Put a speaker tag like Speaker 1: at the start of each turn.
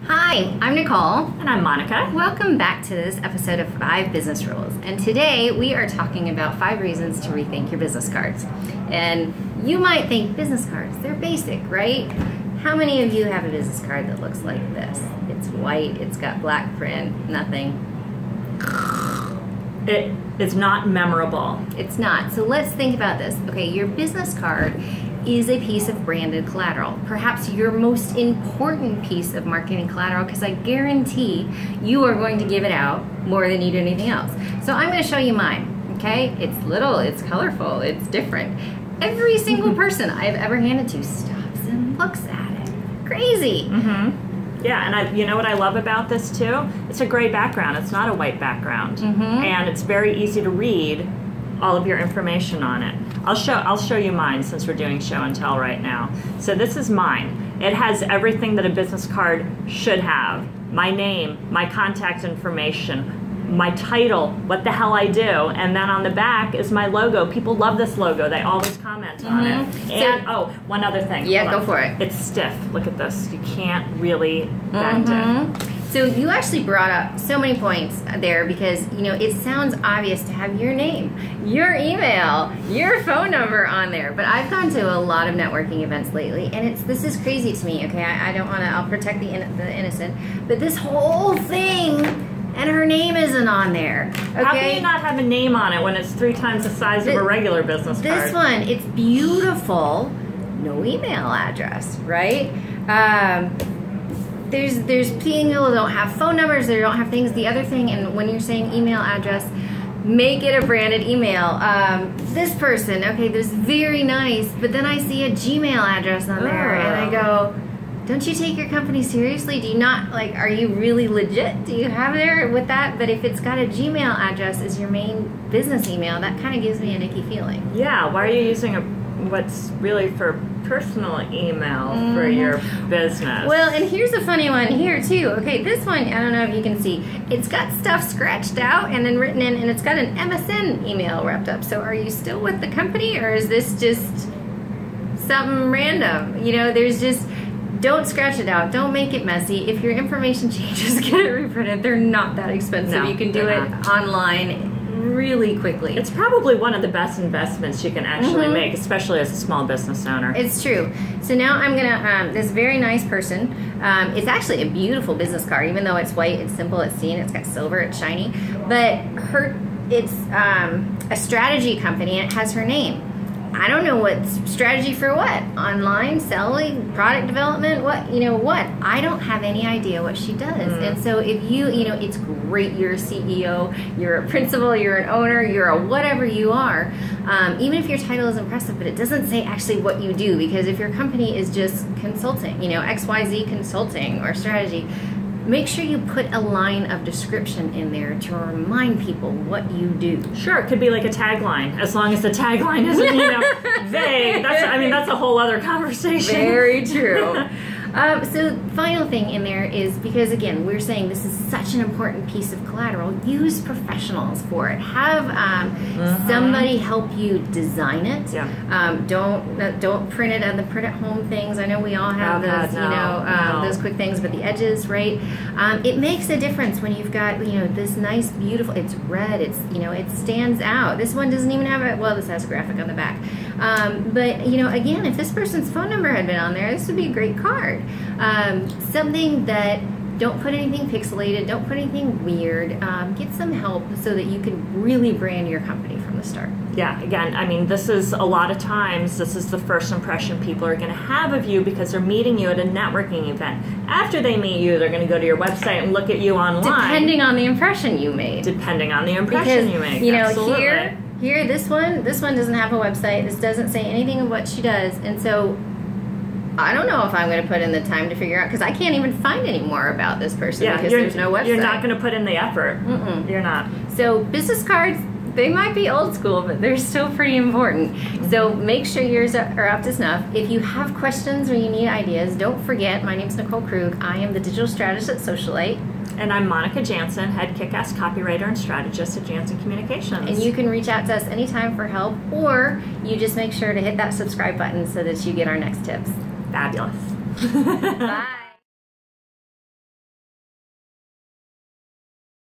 Speaker 1: Hi, I'm Nicole.
Speaker 2: And I'm Monica.
Speaker 1: Welcome back to this episode of 5 Business Rules. And today we are talking about 5 reasons to rethink your business cards. And you might think business cards, they're basic, right? How many of you have a business card that looks like this? It's white, it's got black print, nothing.
Speaker 2: It is not memorable.
Speaker 1: It's not. So let's think about this. Okay, your business card is a piece of branded collateral. Perhaps your most important piece of marketing collateral, because I guarantee you are going to give it out more than you do anything else. So I'm going to show you mine, okay? It's little, it's colorful, it's different. Every single person I've ever handed to stops and looks at it. Crazy.
Speaker 2: Yeah, and you know what I love about this too? It's a gray background. It's not a white background. And it's very easy to read all of your information on it. I'll show you mine since we're doing show and tell right now. So this is mine. It has everything that a business card should have. My name, my contact information, my title, what the hell I do, and then on the back is my logo. People love this logo. They always comment on it. And oh, one other thing.
Speaker 1: Yeah, go for it.
Speaker 2: It's stiff. Look at this. You can't really bend it.
Speaker 1: So you actually brought up so many points there because, you know, it sounds obvious to have your name, your email, your phone number on there. But I've gone to a lot of networking events lately, and this is crazy to me, okay? I don't want to, I'll protect the innocent. But this whole thing, and her name isn't on there, okay?
Speaker 2: How can you not have a name on it when it's 3 times the size of a regular business card?
Speaker 1: This one, it's beautiful. No email address, right? There's people who don't have phone numbers, they don't have things. The other thing, and when you're saying email address, make it a branded email. This person, okay, this is very nice, but then I see a Gmail address on there, and I go, don't you take your company seriously? Do you not, like, are you really legit? Do you have there with that? But if it's got a Gmail address as your main business email, that kind of gives me an icky feeling.
Speaker 2: Yeah, why are you using what's really for personal email for your business?
Speaker 1: Well, and here's a funny one here too. Okay, this one, I don't know if you can see, it's got stuff scratched out and then written in, and it's got an MSN email wrapped up. So are you still with the company, or is this just something random? You know, there's just, don't scratch it out. Don't make it messy. If your information changes, get it reprinted. They're not that expensive.
Speaker 2: No,
Speaker 1: you can do it online really quickly.
Speaker 2: It's probably one of the best investments you can actually make, especially as a small business owner.
Speaker 1: It's true. So now I'm gonna, this very nice person, it's actually a beautiful business card, even though it's white, it's simple, it's seen, it's got silver, it's shiny, but it's a strategy company and it has her name. I don't know what strategy for what, online, selling, product development, what, you know what, I don't have any idea what she does. And so if you know, it's great, you're a CEO, you're a principal, you're an owner, you're a whatever you are, even if your title is impressive, but it doesn't say actually what you do, because if your company is just consulting, you know, XYZ consulting or strategy, make sure you put a line of description in there to remind people what you do.
Speaker 2: Sure, it could be like a tagline, as long as the tagline isn't, you know, vague. That's a whole other conversation.
Speaker 1: Very true. So final thing in there is, because again, we're saying this is such an important piece of collateral, use professionals for it. Have somebody help you design it. Don't print it on the print at home things. I know we all have those, you know, those quick things, but the edges, right? It makes a difference when you've got, you know, this nice, beautiful, it's red, it's, you know, it stands out. This one doesn't even have a, well, this has a graphic on the back. But, you know, again, if this person's phone number had been on there, this would be a great card. Something that, don't put anything pixelated, don't put anything weird, get some help so that you can really brand your company from the start.
Speaker 2: Yeah, again, I mean, this is a lot of times, this is the first impression people are going to have of you because they're meeting you at a networking event. After they meet you, they're going to go to your website and look at you online.
Speaker 1: Depending on the impression you made.
Speaker 2: Depending on the impression you make,
Speaker 1: you know,
Speaker 2: absolutely.
Speaker 1: Here, this one doesn't have a website. This doesn't say anything of what she does, and so I don't know if I'm going to put in the time to figure out, because I can't even find any more about this person because there's no website.
Speaker 2: You're not going to put in the effort. You're not.
Speaker 1: So business cards, they might be old school, but they're still pretty important. So make sure yours are up to snuff. If you have questions or you need ideas, don't forget, my name's Nicole Krug. I am the digital strategist at Socialite.
Speaker 2: And I'm Monica Jansen, head kick-ass copywriter and strategist at Jansen Communications.
Speaker 1: And you can reach out to us anytime for help, or you just make sure to hit that subscribe button so that you get our next tips.
Speaker 2: Fabulous.
Speaker 1: Bye.